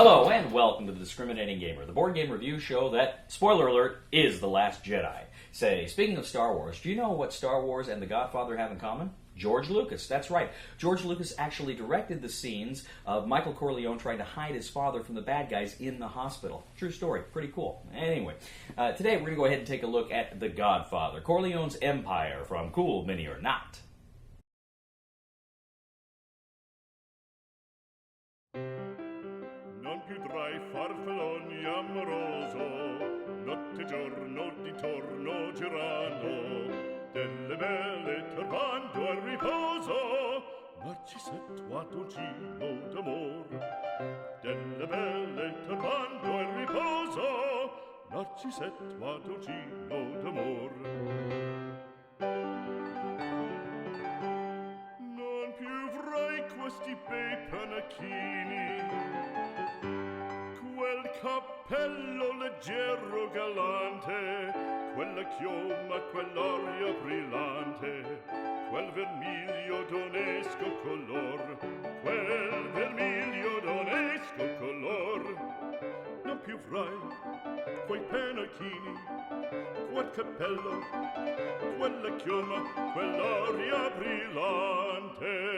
Hello and welcome to The Discriminating Gamer, the board game review show that, spoiler alert, is The Last Jedi. Say, speaking of Star Wars, do you know what Star Wars and The Godfather have in common? George Lucas, that's right. George Lucas actually directed the scenes of Michael Corleone trying to hide his father from the bad guys in the hospital. True story, pretty cool. Anyway, today we're going to go ahead and take a look at The Godfather, Corleone's empire from Cool Mini or Not. Non più tra I farfalloni amoroso, notte e giorno di torno girano, delle belle turbando al riposo, Narcisetto a dolcino d'amor. Delle belle turbando al riposo, Narcisetto a dolcino d'amor. Non più avrai questi bei panacchini, quel cappello leggero galante, quella chioma, quell'aria brillante, quel vermiglio d'onesco color, quel vermiglio d'onesco color. Non più avrai quei pennacchini, quel cappello, quella chioma, quell'aria brillante.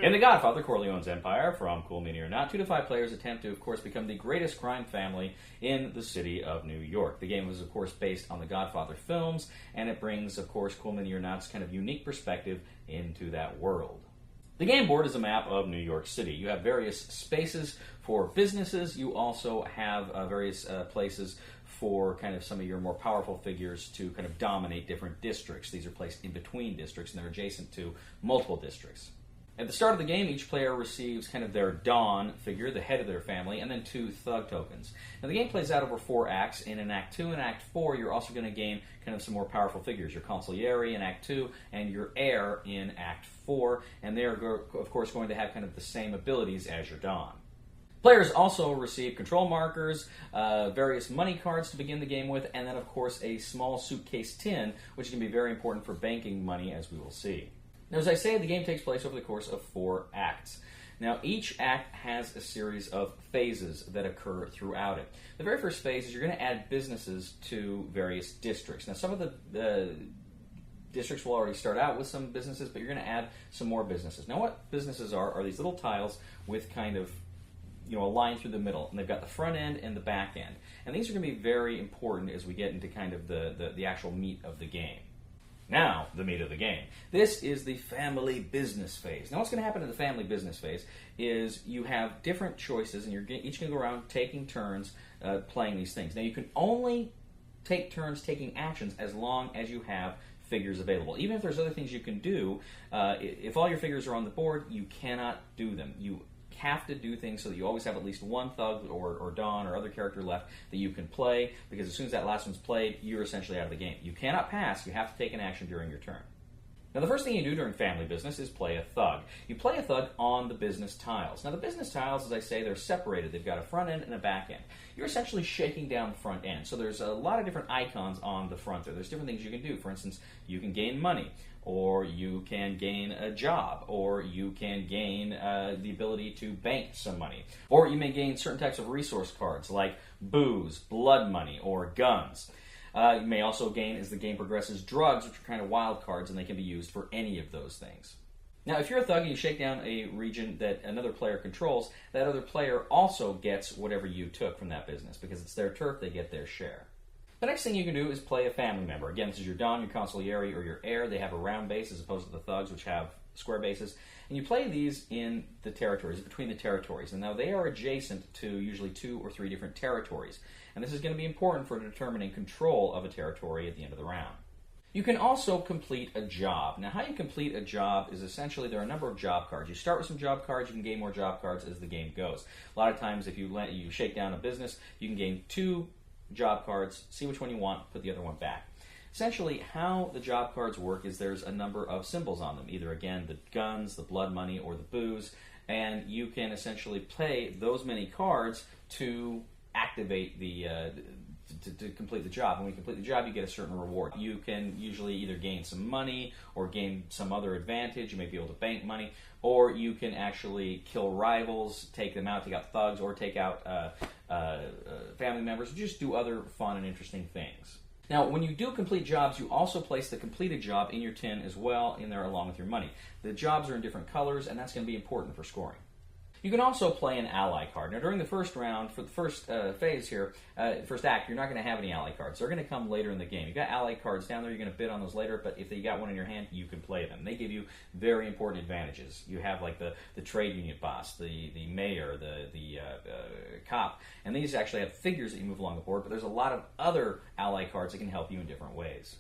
In The Godfather, Corleone's empire, from Cool Mini or Not, 2 to 5 players attempt to, of course, become the greatest crime family in the city of New York. The game was, of course, based on the Godfather films, and it brings, of course, Cool Mini or Not's kind of unique perspective into that world. The game board is a map of New York City. You have various spaces for businesses. You also have various places for kind of some of your more powerful figures to kind of dominate different districts. These are placed in between districts, and they're adjacent to multiple districts. At the start of the game, each player receives kind of their Don figure, the head of their family, and then 2 thug tokens. Now, the game plays out over 4 acts. In Act 2 and Act 4, you're also going to gain kind of some more powerful figures, your consigliere in Act 2 and your heir in Act 4, and they are, of course, going to have kind of the same abilities as your Don. Players also receive control markers, various money cards to begin the game with, and then, of course, a small suitcase tin, which can be very important for banking money, as we will see. Now, as I say, the game takes place over the course of 4 acts. Now, each act has a series of phases that occur throughout it. The very first phase is you're going to add businesses to various districts. Now, some of the districts will already start out with some businesses, but you're going to add some more businesses. Now, what businesses are these little tiles with kind of a line through the middle, and they've got the front end and the back end. And these are going to be very important as we get into kind of the actual meat of the game. Now, the meat of the game. This is the family business phase. Now, what's going to happen in the family business phase is you have different choices, and you're each going to go around taking turns playing these things. Now, you can only take turns taking actions as long as you have figures available. Even if there's other things you can do, if all your figures are on the board, you cannot do them. You have to do things so that you always have at least one thug or Don or other character left that you can play, because as soon as that last one's played, you're essentially out of the game. You cannot pass. You have to take an action during your turn. Now, the first thing you do during family business is play a thug. You play a thug on the business tiles. Now, the business tiles, as I say, they're separated. They've got a front end and a back end. You're essentially shaking down the front end. So there's a lot of different icons on the front there. There's different things you can do. For instance, you can gain money, or you can gain a job, or you can gain the ability to bank some money. Or you may gain certain types of resource cards like booze, blood money, or guns. You may also gain, as the game progresses, drugs, which are kind of wild cards, and they can be used for any of those things. Now, if you're a thug and you shake down a region that another player controls, that other player also gets whatever you took from that business. Because it's their turf, they get their share. The next thing you can do is play a family member. Again, this is your Don, your consigliere, or your heir. They have a round base as opposed to the thugs, which have square bases. And you play these in the territories, between the territories. And now they are adjacent to usually 2 or 3 different territories. And this is going to be important for determining control of a territory at the end of the round. You can also complete a job. Now, how you complete a job is essentially there are a number of job cards. You start with some job cards, you can gain more job cards as the game goes. A lot of times, if you shake down a business, you can gain 2 job cards, see which one you want, put the other one back. Essentially, how the job cards work is there's a number of symbols on them, either, again, the guns, the blood money, or the booze, and you can essentially play those many cards to activate the to complete the job. When you complete the job, you get a certain reward. You can usually either gain some money or gain some other advantage. You may be able to bank money, or you can actually kill rivals, take them out, take out thugs, or take out family members, just do other fun and interesting things. Now, when you do complete jobs, you also place the completed job in your tin as well, in there along with your money. The jobs are in different colors, and that's going to be important for scoring. You can also play an ally card. Now, during the first round, for the first phase here, first act, you're not going to have any ally cards. They're going to come later in the game. You've got ally cards down there. You're going to bid on those later, but if you got one in your hand, you can play them. They give you very important advantages. You have like the trade union boss, the mayor, the cop, and these actually have figures that you move along the board, but there's a lot of other ally cards that can help you in different ways.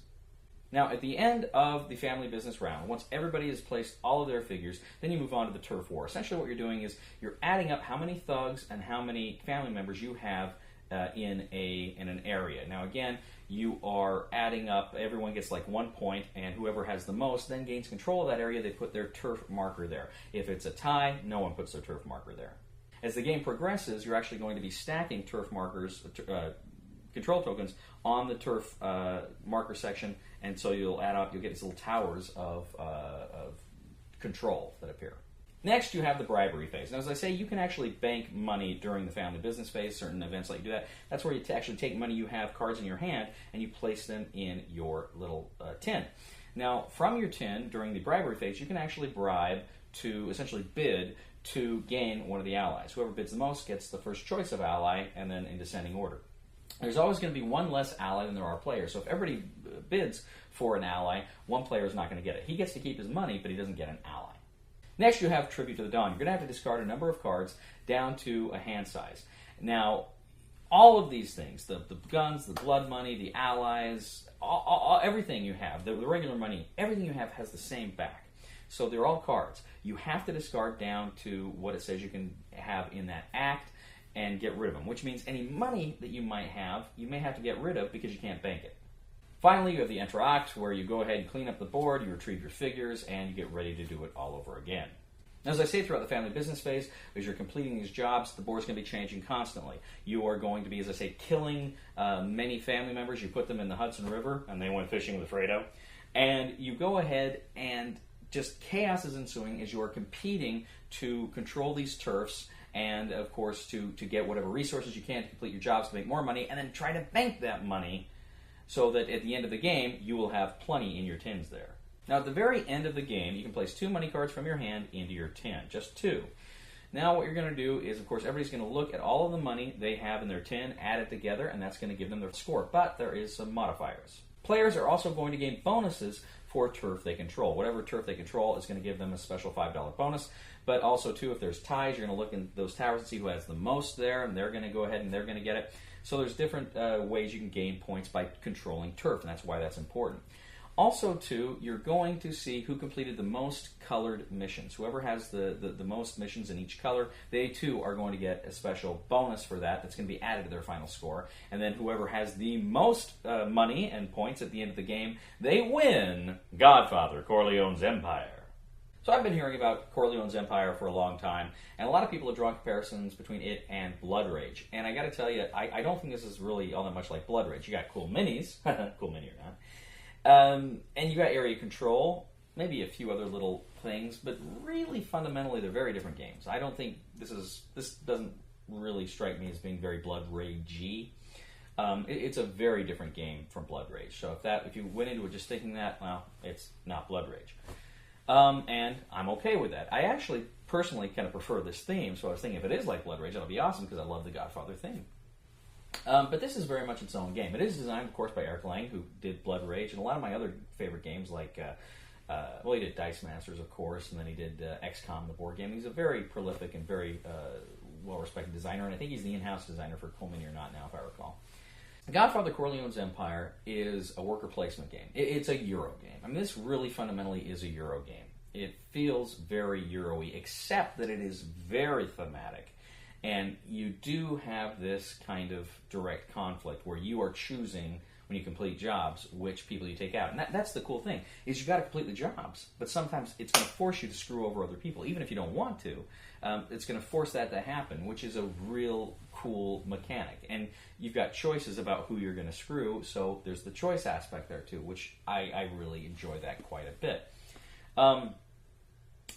Now, at the end of the family business round, once everybody has placed all of their figures, then you move on to the turf war. Essentially what you're doing is you're adding up how many thugs and how many family members you have in an area. Now, again, you are adding up, everyone gets like 1 point, and whoever has the most then gains control of that area. They put their turf marker there. If it's a tie, no one puts their turf marker there. As the game progresses, you're actually going to be stacking turf markers, control tokens on the turf marker section, and so you'll add up, you'll get these little towers of control that appear. Next, you have the bribery phase. Now, as I say, you can actually bank money during the family business phase, certain events let you do that. That's where you actually take money, you have cards in your hand, and you place them in your little tin. Now, from your tin, during the bribery phase, you can actually bribe to essentially bid to gain one of the allies. Whoever bids the most gets the first choice of ally, and then in descending order. There's always going to be one less ally than there are players. So if everybody bids for an ally, one player is not going to get it. He gets to keep his money, but he doesn't get an ally. Next, you have Tribute to the Dawn. You're going to have to discard a number of cards down to a hand size. Now, all of these things, the guns, the blood money, the allies, everything you have, the regular money, everything you have has the same back. So they're all cards. You have to discard down to what it says you can have in that act and get rid of them, which means any money that you might have, you may have to get rid of because you can't bank it. Finally, you have the Interact, where you go ahead and clean up the board, you retrieve your figures, and you get ready to do it all over again. As I say, throughout the family business phase, as you're completing these jobs, the board's going to be changing constantly. You are going to be, as I say, killing many family members. You put them in the Hudson River, and they went fishing with Fredo. And you go ahead and just chaos is ensuing as you are competing to control these turfs, and, of course, to get whatever resources you can to complete your jobs to make more money, and then try to bank that money so that at the end of the game, you will have plenty in your tins there. Now, at the very end of the game, you can place 2 money cards from your hand into your tin, just 2. Now, what you're going to do is, of course, everybody's going to look at all of the money they have in their tin, add it together, and that's going to give them their score. But there is some modifiers. Players are also going to gain bonuses for turf they control. Whatever turf they control is going to give them a special $5 bonus. But also, too, if there's ties, you're going to look in those towers and see who has the most there, and they're going to go ahead and they're going to get it. So there's different ways you can gain points by controlling turf, and that's why that's important. Also, too, you're going to see who completed the most colored missions. Whoever has the most missions in each color, they, too, are going to get a special bonus for that that's going to be added to their final score. And then whoever has the most money and points at the end of the game, they win Godfather, Corleone's Empire. So I've been hearing about Corleone's Empire for a long time, and a lot of people have drawn comparisons between it and Blood Rage. And I got to tell you, I don't think this is really all that much like Blood Rage. You got cool minis, cool mini or not, and you got area control, maybe a few other little things, but really fundamentally they're very different games. I don't think this doesn't really strike me as being very Blood Rage-y. It's a very different game from Blood Rage. So if you went into it just thinking that, well, it's not Blood Rage. And I'm okay with that. I actually personally kind of prefer this theme, so I was thinking if it is like Blood Rage, that'll be awesome because I love the Godfather theme. But this is very much its own game. It is designed, of course, by Eric Lang, who did Blood Rage, and a lot of my other favorite games like, he did Dice Masters, of course, and then he did XCOM, the board game. He's a very prolific and very well-respected designer, and I think he's the in-house designer for Cool Mini or Not now, if I recall. Godfather Corleone's Empire is a worker placement game. It's a Euro game. I mean, this really fundamentally is a Euro game. It feels very Euro-y, except that it is very thematic. And you do have this kind of direct conflict where you are choosing when you complete jobs which people you take out. And that's the cool thing, is you got to complete the jobs, but sometimes it's going to force you to screw over other people, even if you don't want to. It's going to force that to happen, which is a real cool mechanic. And you've got choices about who you're going to screw, so there's the choice aspect there too, which I really enjoy that quite a bit.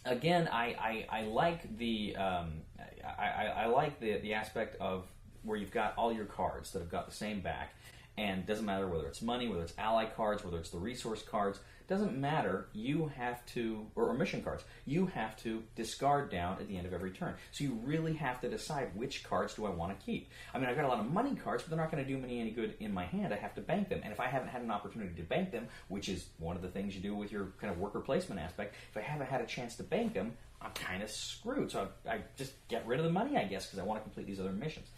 Again, I like the I like the aspect of where you've got all your cards that have got the same back, and it doesn't matter whether it's money, whether it's ally cards, whether it's the resource cards, doesn't matter. You have to, or mission cards, you have to discard down at the end of every turn. So you really have to decide which cards do I want to keep. I mean, I've got a lot of money cards, but they're not going to do me any good in my hand. I have to bank them. And if I haven't had an opportunity to bank them, which is one of the things you do with your kind of worker placement aspect, if I haven't had a chance to bank them, I'm kind of screwed. So I just get rid of the money, I guess, because I want to complete these other missions.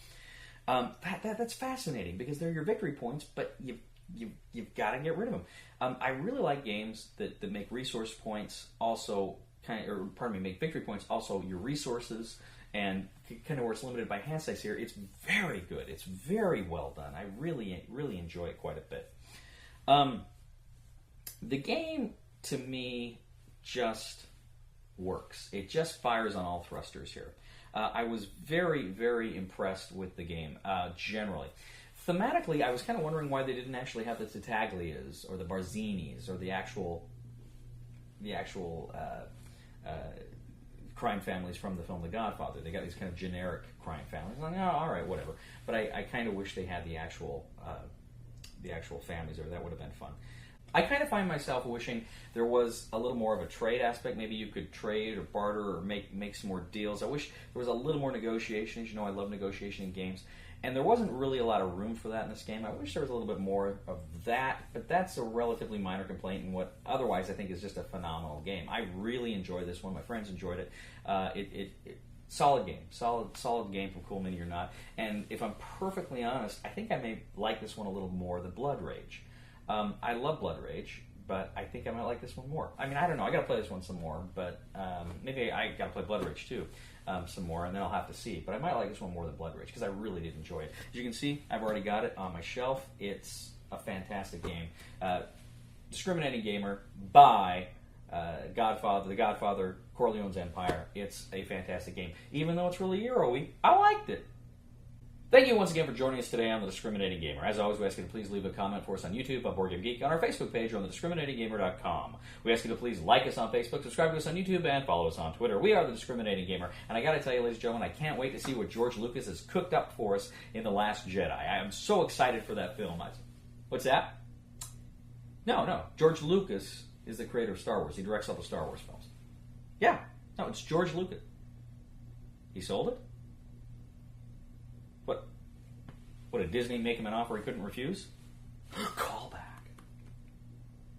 That's fascinating, because they're your victory points, but you've got to get rid of them. I really like games that make resource points also make victory points also your resources, and kind of where it's limited by hand size here. It's very good. It's very well done. I really enjoy it quite a bit. The game, to me, just works. It just fires on all thrusters here. I was very impressed with the game, generally. Thematically, I was kind of wondering why they didn't actually have the Titaglias or the Barzinis or the actual crime families from the film The Godfather. They got these kind of generic crime families. I'm like, oh, all right, whatever. But I kind of wish they had the actual families there. That would have been fun. I kind of find myself wishing there was a little more of a trade aspect. Maybe you could trade or barter or make some more deals. I wish there was a little more negotiation. As you know, I love negotiation in games. And there wasn't really a lot of room for that in this game. I wish there was a little bit more of that, but that's a relatively minor complaint in what otherwise I think is just a phenomenal game. I really enjoyed this one. My friends enjoyed it. Solid game. Solid game from Cool Mini or Not. And if I'm perfectly honest, I think I may like this one a little more than Blood Rage. I love Blood Rage, but I think I might like this one more. I mean, I don't know. I got to play this one some more, but maybe I got to play Blood Rage too some more, and then I'll have to see. But I might like this one more than Blood Rage because I really did enjoy it. As you can see, I've already got it on my shelf. It's a fantastic game. Discriminating Gamer by The Godfather, Corleone's Empire. It's a fantastic game. Even though it's really Euro-y, I liked it. Thank you once again for joining us today on The Discriminating Gamer. As always, we ask you to please leave a comment for us on YouTube, on Board Game Geek, on our Facebook page, or on thediscriminatinggamer.com. We ask you to please like us on Facebook, subscribe to us on YouTube, and follow us on Twitter. We are The Discriminating Gamer, and I gotta tell you, ladies and gentlemen, I can't wait to see what George Lucas has cooked up for us in The Last Jedi. I am so excited for that film. What's that? No. George Lucas is the creator of Star Wars. He directs all the Star Wars films. Yeah. No, it's George Lucas. He sold it? What, did Disney make him an offer he couldn't refuse? Call back.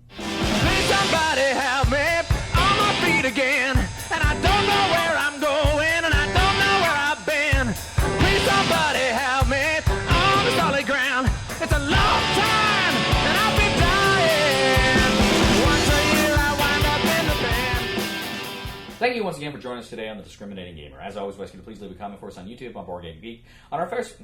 Please somebody help me on my feet again. And I don't know where I'm going, and I don't know where I've been. Please somebody help me on the solid ground. It's a long time, and I'll be dying. Once a year I wind up in the band. Thank you once again for joining us today on The Discriminating Gamer. As always, we ask you to please leave a comment for us on YouTube, on Board Game Geek, on our first...